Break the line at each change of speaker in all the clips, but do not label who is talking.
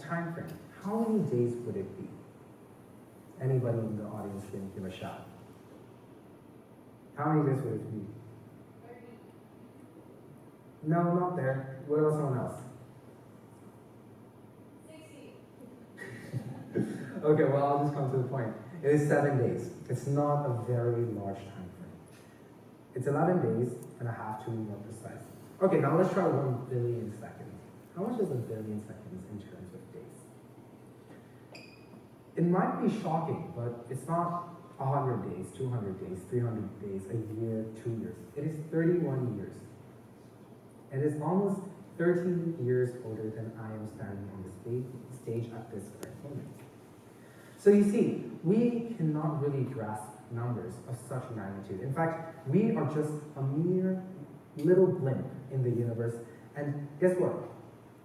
time frame. How many days would it be? Anybody in the audience can give a shout. How many days would it be?
30.
No, not there. What about someone else?
60.
Okay, well, I'll just come to the point. It is 7 days. It's not a very large time frame. It's 11 days and a half to be more precise. Okay, now let's try 1 billion seconds. How much is a billion seconds in terms of days? It might be shocking, but it's not 100 days, 200 days, 300 days, a year, 2 years. It is 31 years. It is almost 13 years older than I am standing on the stage at this current moment. So you see, we cannot really grasp numbers of such magnitude. In fact, we are just a mere little blimp in the universe. And guess what?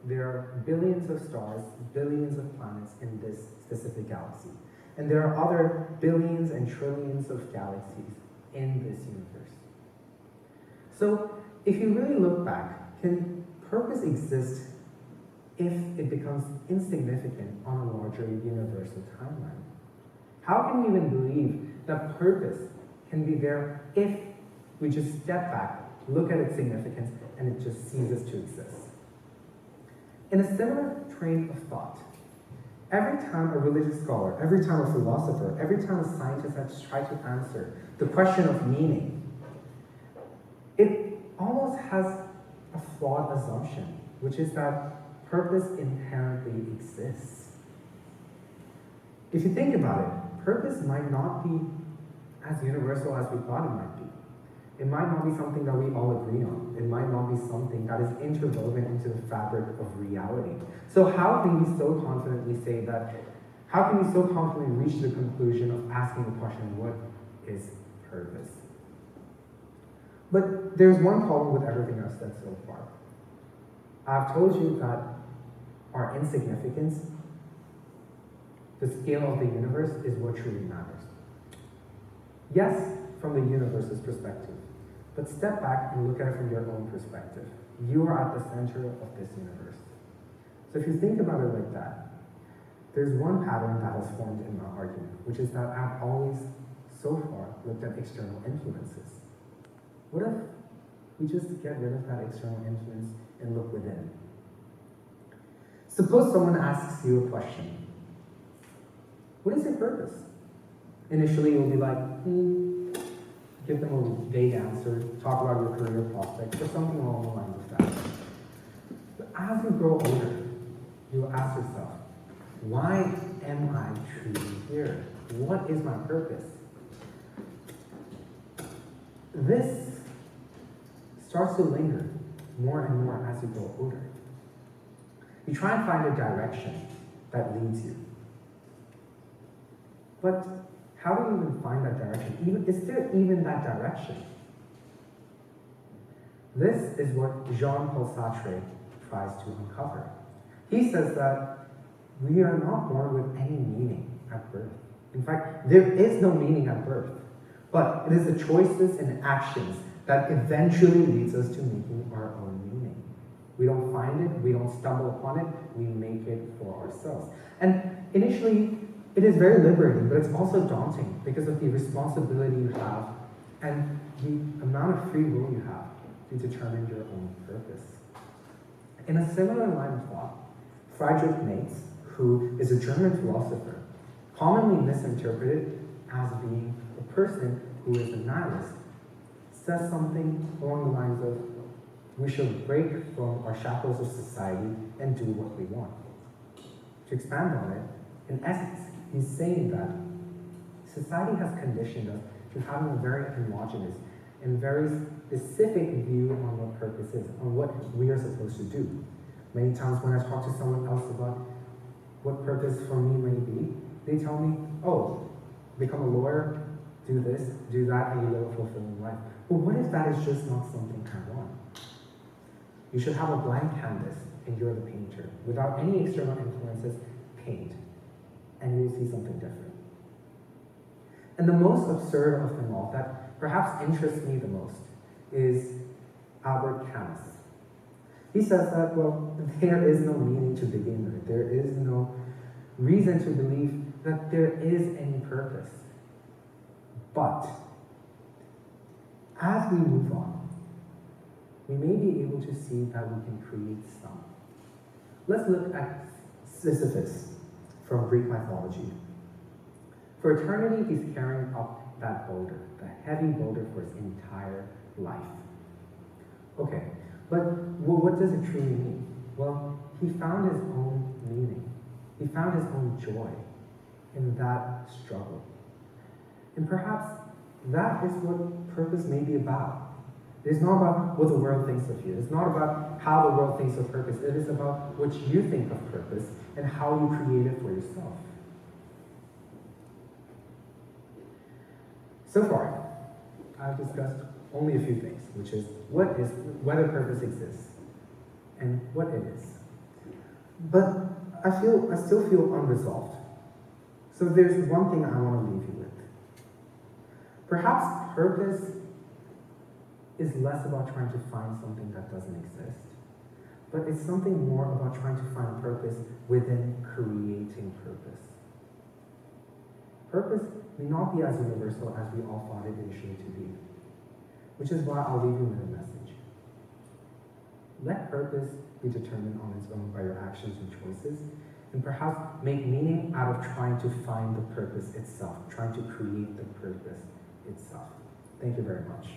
There are billions of stars, billions of planets in this specific galaxy. And there are other billions and trillions of galaxies in this universe. So if you really look back, can purpose exist if it becomes insignificant on a larger universal timeline? How can we even believe that purpose can be there if we just step back, look at its significance, and it just ceases to exist? In a similar train of thought, every time a religious scholar, every time a philosopher, every time a scientist has tried to answer the question of meaning, it almost has a flawed assumption, which is that purpose inherently exists. If you think about it, purpose might not be as universal as we thought it might be. It might not be something that we all agree on. It might not be something that is interwoven into the fabric of reality. So how can we so confidently say that, how can we so confidently reach the conclusion of asking the question, what is purpose? But there's one problem with everything I've said so far. I've told you that our insignificance, the scale of the universe, is what truly matters. Yes, from the universe's perspective. But step back and look at it from your own perspective. You are at the center of this universe. So if you think about it like that, there's one pattern that has formed in my argument, which is that I've always, so far, looked at external influences. What if we just get rid of that external influence and look within? Suppose someone asks you a question. What is your purpose? Initially, you'll be like, give them a vague answer, talk about your career prospects, or something along the lines of that. But as you grow older, you'll ask yourself, why am I truly here? What is my purpose? This starts to linger more and more as you grow older. You try and find a direction that leads you. But how do you even find that direction? Is there even that direction? This is what Jean-Paul Sartre tries to uncover. He says that we are not born with any meaning at birth. In fact, there is no meaning at birth. But it is the choices and actions that eventually leads us to making our own meaning. We don't find it, we don't stumble upon it, we make it for ourselves. And initially, it is very liberating, but it's also daunting because of the responsibility you have and the amount of free will you have to determine your own purpose. In a similar line of thought, Friedrich Nietzsche, who is a German philosopher, commonly misinterpreted as being a person who is a nihilist, says something along the lines of, we should break from our shackles of society and do what we want. To expand on it, in essence, he's saying that society has conditioned us to having a very homogeneous and very specific view on what purpose is, on what we are supposed to do. Many times when I talk to someone else about what purpose for me may be, they tell me, oh, become a lawyer, do this, do that, and you live a fulfilling life. But what if that is just not something I want? You should have a blank canvas and you're the painter. Without any external influences, paint. And you'll see something different. And the most absurd of them all, that perhaps interests me the most, is Albert Camus. He says that, well, there is no meaning to begin with. it. There is no reason to believe that there is any purpose. But as we move on, we may be able to see that we can create some. Let's look at Sisyphus from Greek mythology. For eternity, he's carrying up that boulder, the heavy boulder for his entire life. Okay, but what does it truly mean? Well, he found his own meaning. He found his own joy in that struggle. And perhaps that is what purpose may be about. It is not about what the world thinks of you. It's not about how the world thinks of purpose. It is about what you think of purpose and how you create it for yourself. So far, I've discussed only a few things, which is whether purpose exists and what it is. But I still feel unresolved. So there's one thing I want to leave you with. Perhaps purpose is less about trying to find something that doesn't exist, but it's something more about trying to find purpose within creating purpose. Purpose may not be as universal as we all thought it initially to be, which is why I'll leave you with a message. Let purpose be determined on its own by your actions and choices, and perhaps make meaning out of trying to find the purpose itself, trying to create the purpose itself. Thank you very much.